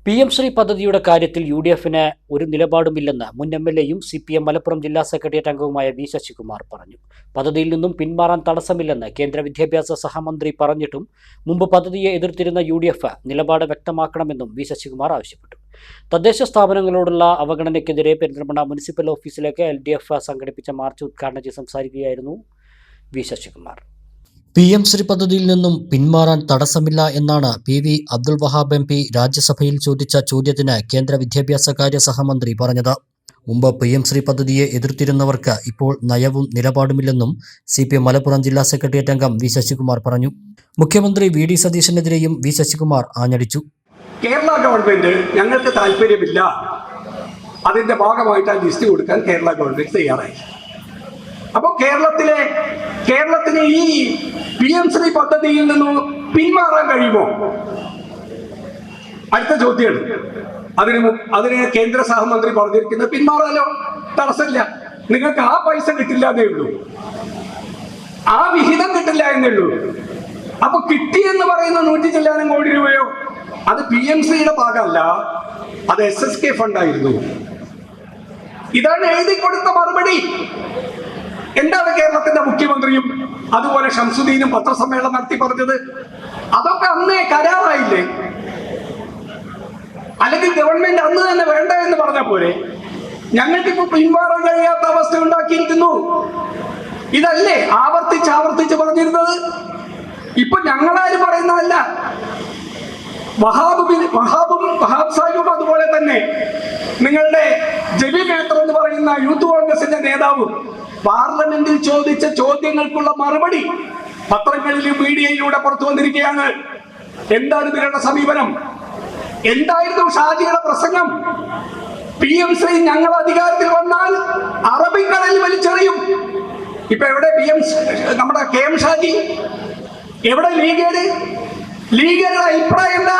PM Shri പദ്ധതിയുടെ കാര്യത്തിൽ UDF-ന് ഒരു നിലപാടുമില്ലെന്ന് മുൻ MLA-യും CPM മലപ്പുറം ജില്ലാ സെക്രട്ടേറിയറ്റ് അംഗവുമായ വി ശശികുമാർ പറഞ്ഞു. പദ്ധതിയിൽ നിന്നും പിന്മാറാൻ തടസ്സമില്ലെന്ന് കേന്ദ്ര വിദ്യാഭ്യാസ സഹമന്ത്രി പറഞ്ഞിട്ടും മുമ്പ് പദ്ധതിയെ എതിർത്തിരുന്ന UDF നിലപാട് വ്യക്തമാക്കണമെന്നും വി ശശികുമാർ ആവശ്യപ്പെട്ടു. തദ്ദേശ സ്ഥാപനങ്ങളോടുള്ള അവഗണനയ്ക്കെതിരെ പെരിന്തൽമണ്ണ മുനിസിപ്പൽ ഓഫീസിലേക്ക് LDF സംഘടിപ്പിച്ച മാർച്ച് ഉദ്ഘാടനം ചെയ്ത് സംസാരിക്കുകയായിരുന്നു വി ശശികുമാർ. PM ശ്രീ പദ്ധതിയിൽ നിന്നും പിന്മാറാൻ തടസ്സമില്ല എന്നാണ് PV അബ്ദുൽ വഹാബ് MP രാജ്യസഭയിൽ ചോദിച്ച ചോദ്യത്തിന് കേന്ദ്ര വിദ്യാഭ്യാസ കാര്യ സഹമന്ത്രി പറഞ്ഞത്. മുമ്പ് PM ശ്രീ പദ്ധതിയെ എതിർത്തിരുന്നവർക്ക് ഇപ്പോൾ നയവും നിലപാടുമില്ലെന്നും CPM മലപ്പുറം ജില്ലാ സെക്രട്ടേറിയറ്റ് അംഗം വി ശശികുമാർ പറഞ്ഞു. മുഖ്യമന്ത്രി VD സതീശനെതിരെയും വി ശശികുമാർ ആഞ്ഞടിച്ചു. കേരള ഗവൺമെന്റ് ഞങ്ങൾക്ക് താല്പര്യമില്ല, അതിന്റെ ഭാഗമായിട്ട് ആ ലിസ്റ്റ് കൊടുക്കാൻ കേരള ഗവൺമെന്റ് തയ്യാറായി. അപ്പോൾ കേരളത്തിന് ഈ PM ശ്രീ പദ്ധതിയിൽ നിന്നും പിന്മാറാൻ കഴിയുമോ? അടുത്ത ചോദ്യമാണ്. അതിന് കേന്ദ്ര സഹമന്ത്രി പറഞ്ഞിരിക്കുന്നത് പിന്മാറാലോ, തടസ്സമില്ല, നിങ്ങൾക്ക് ആ പൈസ കിട്ടില്ല എന്നേ ഉള്ളൂ, ആ വിഹിതം കിട്ടില്ല എന്നേ ഉള്ളൂ. അപ്പൊ കിട്ടിയെന്ന് പറയുന്ന 100 ചില്ലാനം കോടി രൂപയോ അത് PM ശ്രീയുടെ ഭാഗമല്ല, അത് SSK ഫണ്ടായിരുന്നു. ഇതാണ് എഴുതി കൊടുത്ത മറുപടി. എന്താണ് കേരളത്തിന്റെ മുഖ്യമന്ത്രിയും അതുപോലെ ഷംസുദ്ദീനും പത്രസമ്മേളനം നടത്തി പറഞ്ഞത്? അതൊക്കെ അന്നേ കരാറായില്ലേ? അല്ലെങ്കിൽ ഗവൺമെന്റ് അന്ന് തന്നെ വേണ്ട എന്ന് പറഞ്ഞ പോലെ ഞങ്ങൾക്കിപ്പോ പിന്മാറാൻ കഴിയാത്ത അവസ്ഥ ഉണ്ടാക്കിയിരിക്കുന്നു. ഇതല്ലേ ആവർത്തിച്ച് പറഞ്ഞിരുന്നത്? ഇപ്പൊ ഞങ്ങളാരും പറയുന്നതല്ല. വഹാബ് സാഹിബും അതുപോലെ തന്നെ നിങ്ങളുടെ ജബി മേത്തർ എന്ന് പറയുന്ന യൂത്ത് കോൺഗ്രസിന്റെ നേതാവും പാർലമെന്റിൽ ചോദിച്ച ചോദ്യങ്ങൾക്കുള്ള മറുപടി പത്രങ്ങളിലും മീഡിയയിലൂടെ പുറത്തു വന്നിരിക്കുകയാണ്. എന്താണ് നിങ്ങളുടെ സമീപനം? എന്തായിരുന്നു ഷാജിയുടെ പ്രസംഗം? PM ശ്രീ ഞങ്ങൾ അധികാരത്തിൽ വന്നാൽ അറബിക്കടലിൽ വലിച്ചെറിയും. ഇപ്പൊ എവിടെ നമ്മുടെ KM ഷാജി? എവിടെ ലീഗരുടെ അഭിപ്രായം എന്താ?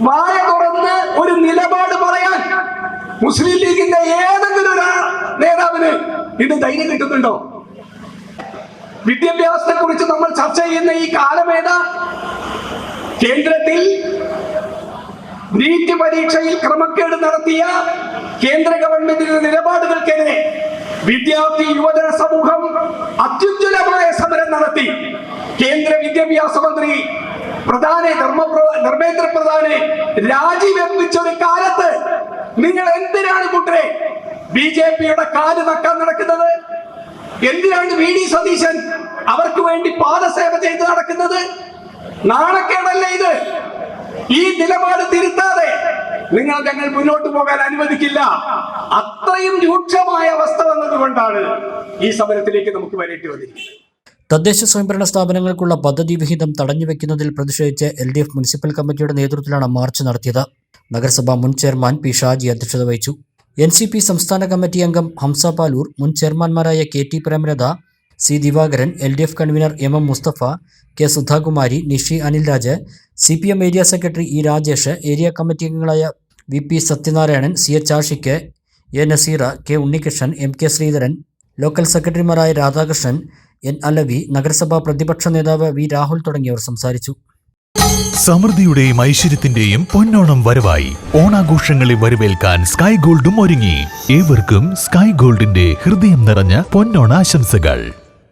വായ തുറന്ന് ഒരു നിലപാട് പറയാൻ മുസ്ലിം ലീഗിന്റെ ഏതെങ്കിലും ഒരു നേതാവിന് ഇത് ധൈര്യം കിട്ടുന്നുണ്ടോ? വിദ്യാഭ്യാസത്തെ കുറിച്ച് നമ്മൾ ചർച്ച ചെയ്യുന്ന ഈ കാലമേതാ? കേന്ദ്രത്തിൽ നീറ്റ് പരീക്ഷയിൽ ക്രമക്കേട് നടത്തിയ കേന്ദ്ര ഗവൺമെന്റിന്റെ നിലപാടുകൾക്കെതിരെ വിദ്യാർത്ഥി യുവജന സമൂഹം അത്യുജ്വലമായ സമരം നടത്തി. കേന്ദ്ര വിദ്യാഭ്യാസ മന്ത്രി ധർമ്മേന്ദ്ര പ്രധാനെ രാജിവെപ്പിച്ച ഒരു കാലത്ത് നിങ്ങൾ എന്തിനാണ് കൂട്ടരെ BJP-യുടെ കാല് നക്കാൻ നടക്കുന്നത്? എന്തിനാണ് VD സതീശൻ അവർക്ക് വേണ്ടി പാദസേവ ചെയ്ത് നടക്കുന്നത്? നാണക്കേടല്ലേ ഇത്? ഈ നിലപാട് തിരുത്താതെ ഞങ്ങൾ മുന്നോട്ട് പോകാൻ അനുവദിക്കില്ല. അത്രയും രൂക്ഷമായ അവസ്ഥ വന്നതുകൊണ്ടാണ് ഈ സമരത്തിലേക്ക് നമുക്ക് വരേണ്ടി വന്നിരിക്കുന്നത്. തദ്ദേശ സ്വയംഭരണ സ്ഥാപനങ്ങൾക്കുള്ള പദ്ധതി വിഹിതം തടഞ്ഞുവെക്കുന്നതിൽ പ്രതിഷേധിച്ച് LDF മുനിസിപ്പൽ കമ്മിറ്റിയുടെ നേതൃത്വത്തിലാണ് മാർച്ച് നടത്തിയത്. നഗരസഭാ മുൻ ചെയർമാൻ P ഷാജി അധ്യക്ഷത വഹിച്ചു. NCP സംസ്ഥാന കമ്മിറ്റി അംഗം ഹംസ പാലൂർ, മുൻ ചെയർമാൻമാരായ KT Premalatha, C Divakaran, LDF convener MM Musthafa, K Sudhakumari, Nishi Anilraj, CPM area secretary E Rajesh, area committee അംഗങ്ങളായ VP Sathyanarayanan, CH Ashik, A Naseera, K Unnikrishnan, MK Sreedharan, local സെക്രട്ടറിമാരായ രാധാകൃഷ്ണൻ, N അലവി, നഗരസഭാ പ്രതിപക്ഷ നേതാവ് V രാഹുൽ തുടങ്ങിയവർ സംസാരിച്ചു. സമൃദ്ധിയുടെയും ഐശ്വര്യത്തിന്റെയും പൊന്നോണം വരവായി. ഓണാഘോഷങ്ങളെ വരവേൽക്കാൻ സ്കൈ ഗോൾഡും ഒരുങ്ങി. ഏവർക്കും സ്കൈ ഗോൾഡിന്റെ ഹൃദയം നിറഞ്ഞ പൊന്നോണാശംസകൾ.